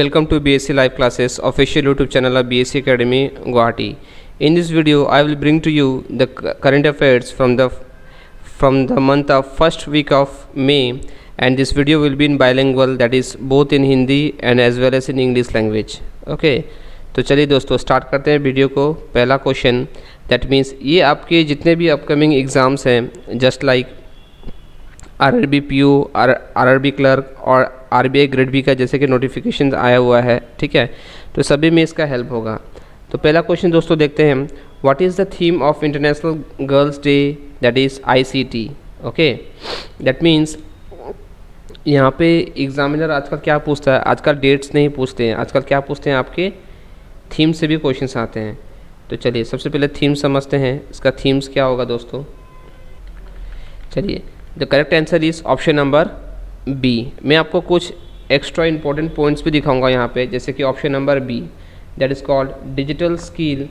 Welcome to BSc Live Classes, official YouTube channel of BSc Academy, Guwahati. In this video, I will bring to you the current affairs from the month of first week of May, and this video will be in bilingual, that is both in Hindi and as well as in English language. Okay, तो चलिए दोस्तों start करते हैं video को। पहला question, that means ये आपके जितने भी अपकमिंग एग्ज़ाम्स हैं, just like RRB PO, RRB clerk और आरबीआई ग्रेड बी का जैसे कि नोटिफिकेशन आया हुआ है, ठीक है, तो सभी में इसका हेल्प होगा। तो पहला क्वेश्चन दोस्तों देखते हैं, what is the theme of international girls day, that is ICT. Okay, that means यहाँ पे एग्जामिनर आजकल क्या पूछता है, आजकल डेट्स नहीं पूछते हैं, आजकल क्या पूछते हैं, आपके थीम से भी क्वेश्चंस आते हैं। तो चलिए सबसे पहले थीम समझते हैं, इसका थीम्स क्या होगा दोस्तों। चलिए, the correct answer is option number B. मैं आपको कुछ एक्स्ट्रा इंपॉर्टेंट पॉइंट्स भी दिखाऊंगा यहाँ पे, जैसे कि option number B, that is called digital skill,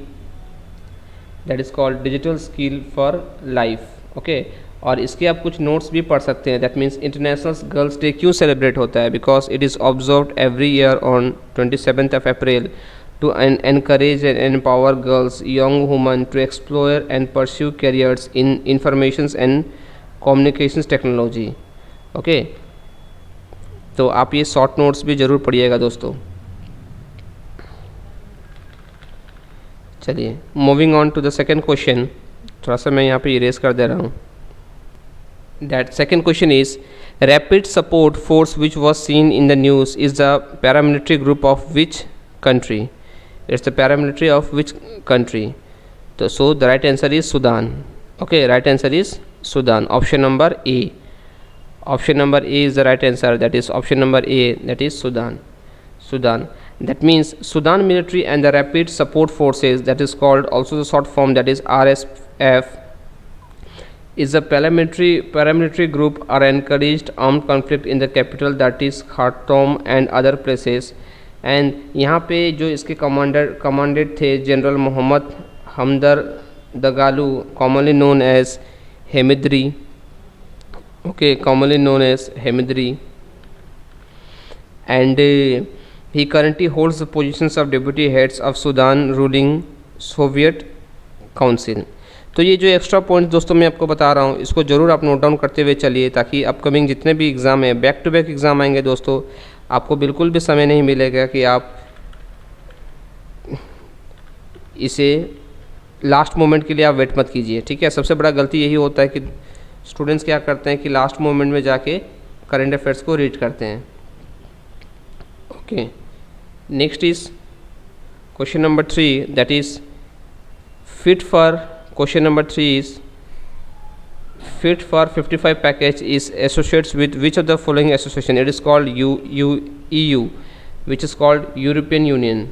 that is called digital skill for life. Okay, और इसके आप कुछ नोट्स भी पढ़ सकते हैं। That means international girls day क्यों सेलिब्रेट होता है, because it is observed every year on 27th of April to encourage and empower girls, young women to explore and pursue careers in informations and communications technology. Okay, तो आप ये short notes भी ज़रूर पढ़िएगा दोस्तों। चलिए moving on to the second question, थोड़ा सा मैं यहाँ पे इरेज कर दे रहा हूँ। That second question is, rapid support force which was seen in the news is the paramilitary group of which country. It's the paramilitary of which country. तो so the right answer is Sudan. Okay, right answer is Sudan, option number A. Option number A is the right answer, that is option number A, that is Sudan. That means Sudan military and the rapid support forces, that is called also the short form, that is RSF, is a paramilitary group are encouraged armed conflict in the capital, that is Khartoum and other places. and यहाँ पे जो इसके commanded थे general Mohamed Hamdan Dagalo, commonly known as Hemedti. okay, commonly known as Hemedri, and he currently holds the positions of deputy heads of Sudan ruling Soviet Council. तो ये जो extra points दोस्तों मैं आपको बता रहा हूँ, इसको ज़रूर आप नोट डाउन करते हुए चलिए, ताकि अपकमिंग जितने भी एग्ज़ाम हैं, बैक टू बैक एग्ज़ाम आएंगे दोस्तों, आपको बिल्कुल भी समय नहीं मिलेगा कि आप इसे लास्ट मोमेंट के लिए आप वेट मत कीजिए, ठीक है। सबसे बड़ा गलती यही होता है कि स्टूडेंट्स क्या करते हैं कि लास्ट मोमेंट में जाके करंट अफेयर्स को रीड करते हैं। Okay, next is question number 3, that is fit for, question number 3 is fit for 55 package is associates with which of the following association. It is called EU, which is called European union,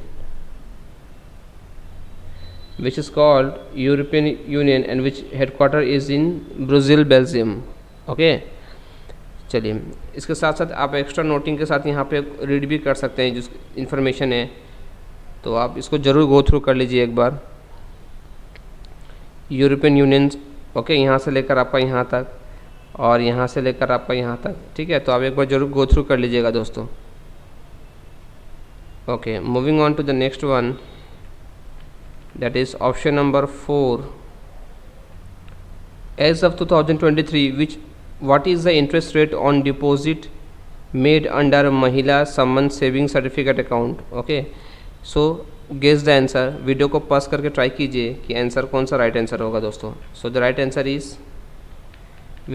which is called European Union and which headquarter is in Brussels, Belgium. Okay, चलिए इसके साथ साथ आप extra noting के साथ यहाँ पे read भी कर सकते हैं, जिस इन्फॉर्मेशन है तो आप इसको ज़रूर गो थ्रू कर लीजिए एक बार। यूरोपियन यूनियन, ओके, यहाँ से लेकर आपका यहाँ तक और यहाँ से लेकर आपका यहाँ तक, ठीक है, तो आप एक बार ज़रूर गो थ्रू कर लीजिएगा दोस्तों। Okay, moving on to the next one, that is option number 4. As of 2023, what is the interest rate on deposit made under Mahila Samman Saving Certificate account? Okay, so guess the answer. Video को पास करके try कीजिए कि answer कौन सा right answer होगा दोस्तों। So the right answer is,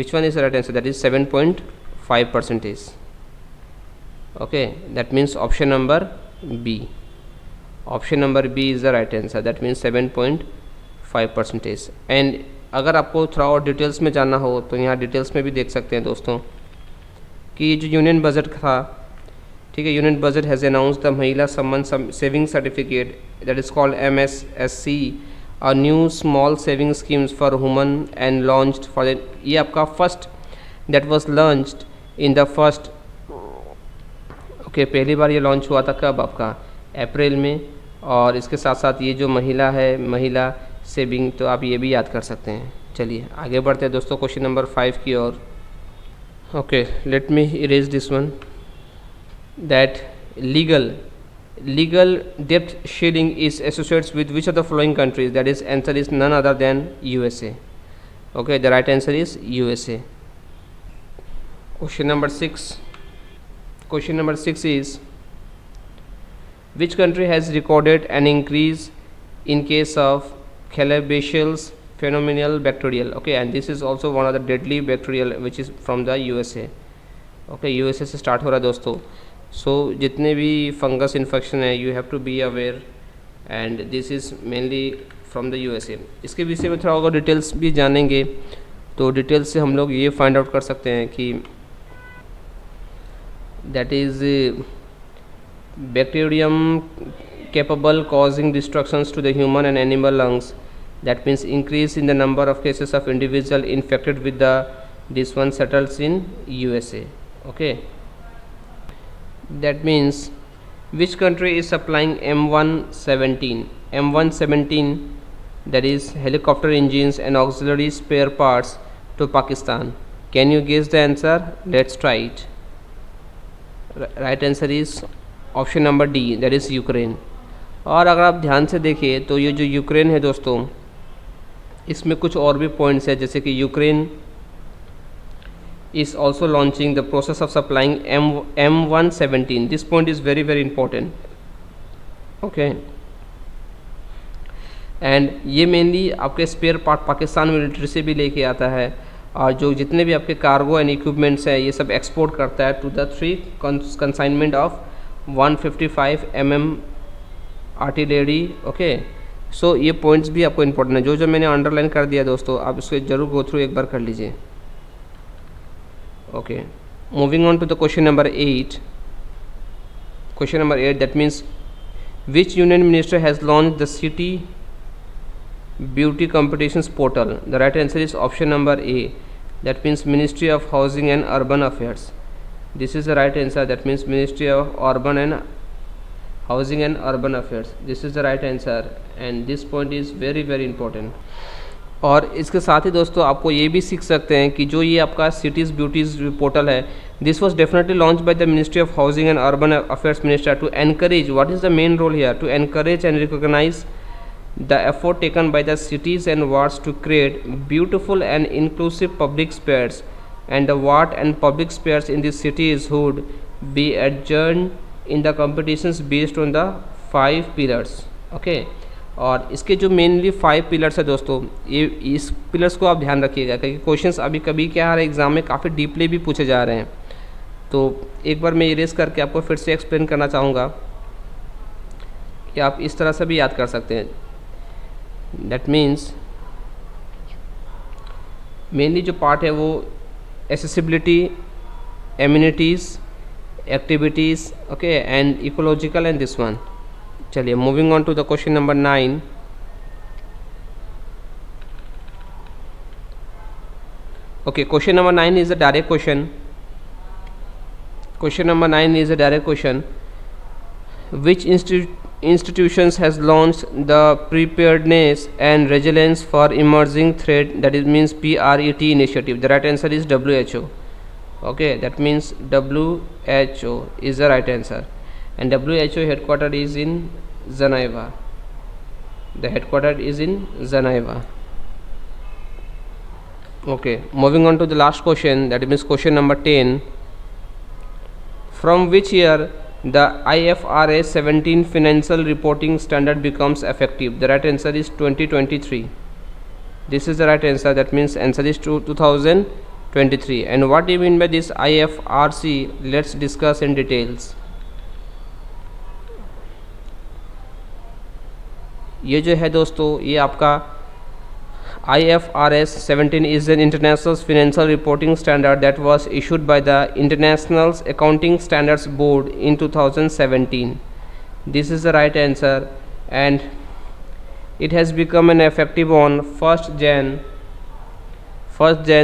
which one is the right answer? That is 7.5%. Okay, that means option number B. Option number B is the right answer, that means 7.5%। And अगर आपको थोड़ा और details में जानना हो तो यहाँ डिटेल्स में भी देख सकते हैं दोस्तों कि ये जो यूनियन बजट था, ठीक है, union budget has announce the महिला सम्मान saving certificate, that is called MSSC, a new small saving schemes for woman and launched for, ये आपका first that was launched in the first, okay, पहली बार ये launch हुआ था कब, आपका अप्रैल में। और इसके साथ साथ ये जो महिला है, महिला सेविंग, तो आप ये भी याद कर सकते हैं। चलिए आगे बढ़ते हैं दोस्तों क्वेश्चन नंबर 5 की ओर। Okay, let me erase this one, that legal legal debt shielding is associated with which of the following countries? That is, answer is none other than USA. Okay, the right answer is USA. Question number 6. Question number 6 is, which country has recorded an increase in case of Calabacillus phenomenal bacterial? Okay, and this is also one of the deadly bacterial which is from the USA. Okay, USA से start हो रहा है दोस्तों. So जितने भी fungus infection है you have to be aware, and this is mainly from the USA. इसके विषय में थोड़ा और डिटेल्स भी जानेंगे, तो डिटेल्स से हम लोग ये फाइंड आउट कर सकते हैं कि that is bacterium capable causing destructions to the human and animal lungs. That means increase in the number of cases of individual infected with the this one settles in USA. Okay, that means which country is supplying M117? M117, that is helicopter engines and auxiliary spare parts, to Pakistan. Can you guess the answer? Let's try it. Right answer is option number D, that is Ukraine. और अगर आप ध्यान से देखिए तो ये जो Ukraine है दोस्तों, इसमें कुछ और भी पॉइंट्स है, जैसे कि Ukraine is also launching the process of supplying M117. This point is very very important. Okay, and ये मेनली आपके स्पेयर पार्ट पाकिस्तान मिलिट्री से भी लेके आता है, और जो जितने भी आपके कार्गो एंड इक्विपमेंट्स हैं ये सब एक्सपोर्ट करता है to the 3 consignment of 155 mm artillery. Okay, so ये पॉइंट्स भी आपको इंपॉर्टेंट है. जो जो मैंने अंडरलाइन कर दिया दोस्तों, आप इसको जरूर गो थ्रू एक बार कर लीजिए. Okay, moving on to the question number 8. Question number 8, that means which union minister has launch the city beauty competitions portal? The right answer is option number A, that means Ministry of Housing and Urban Affairs. This is the right answer, that means Ministry of Urban and Housing and Urban Affairs. This is the right answer, and this point is very very important. और इसके साथ ही दोस्तों आपको ये भी सीख सकते हैं कि जो ये आपका सिटीज़ ब्यूटीज़ पोर्टल है, this was definitely launch by the ministry of housing and urban affairs minister to encourage, what is the main role here, to encourage and recognise the effort taken by the cities and wards to create beautiful and inclusive public spares, and the ward and public spares in the cities would be adjourned in the competitions based on the 5 pillars. Okay, और इसके जो mainly 5 pillars है दोस्तों, ये इस pillars को आप ध्यान रखिएगा क्योंकि क्वेश्चंस अभी कभी क्या आ रहे हैं एग्ज़ाम में काफ़ी डीपली भी पूछे जा रहे हैं. तो एक बार मैं इरेज करके आपको फिर से एक्सप्लेन करना चाहूँगा कि आप इस तरह से भी याद कर सकते हैं. दैट मीन्स मेनली जो पार्ट है वो accessibility, amenities, activities, okay, and ecological and this one. चलिए moving on to the question number 9. Okay, question number 9 is a direct question. Question number 9 is a direct question. Which institutions has launched the preparedness and resilience for emerging threat, that is means PRET initiative? The right answer is WHO. Okay, that means WHO is the right answer, and WHO headquartered is in Geneva. The headquartered is in Geneva. Okay, moving on to the last question, that means question number 10. From which year the IFRS 17 financial reporting standard becomes effective? The right answer is 2023. This is the right answer, that means answer is 2023. And what do you mean by this IFRC? Let's discuss in details. ये जो है दोस्तों, ये आपका IFRS 17 is an international financial reporting standard that was issued by the International Accounting Standards Board in 2017. This is the right answer, and it has become an effective on 1st Jan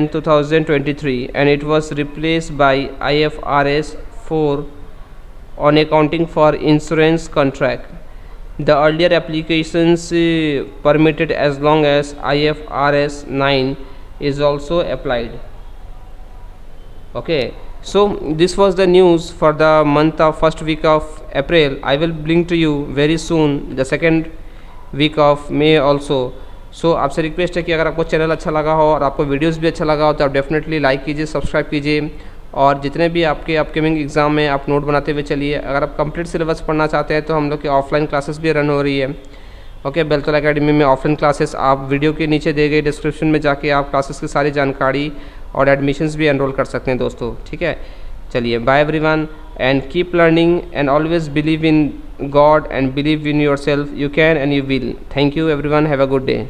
2023, and it was replaced by IFRS 4 on accounting for insurance contract. The earlier applications permitted as long as IFRS 9 is also applied. Okay, So this was the news for the month of first week of April. I will bring to you very soon the second week of May also. सो आपसे request है कि अगर आपको channel अच्छा लगा हो और आपको वीडियोस भी अच्छा लगा हो तो आप डेफिनेटली लाइक कीजिए, सब्सक्राइब कीजिए, और जितने भी आपके अपकमिंग एग्ज़ाम में आप नोट बनाते हुए चलिए। अगर आप कंप्लीट सिलेबस पढ़ना चाहते हैं तो हम लोग की ऑफलाइन क्लासेस भी रन हो रही है। ओके, बेलतला एकेडमी में ऑफलाइन क्लासेस, आप वीडियो के नीचे दिए गए डिस्क्रिप्शन में जाके आप क्लासेस की सारी जानकारी और एडमिशन्स भी एनरोल कर सकते हैं दोस्तों। ठीक है, चलिए, bye everyone, and keep learning and always believe in God and believe in your self. You can and you will. Thank you everyone, have a good day.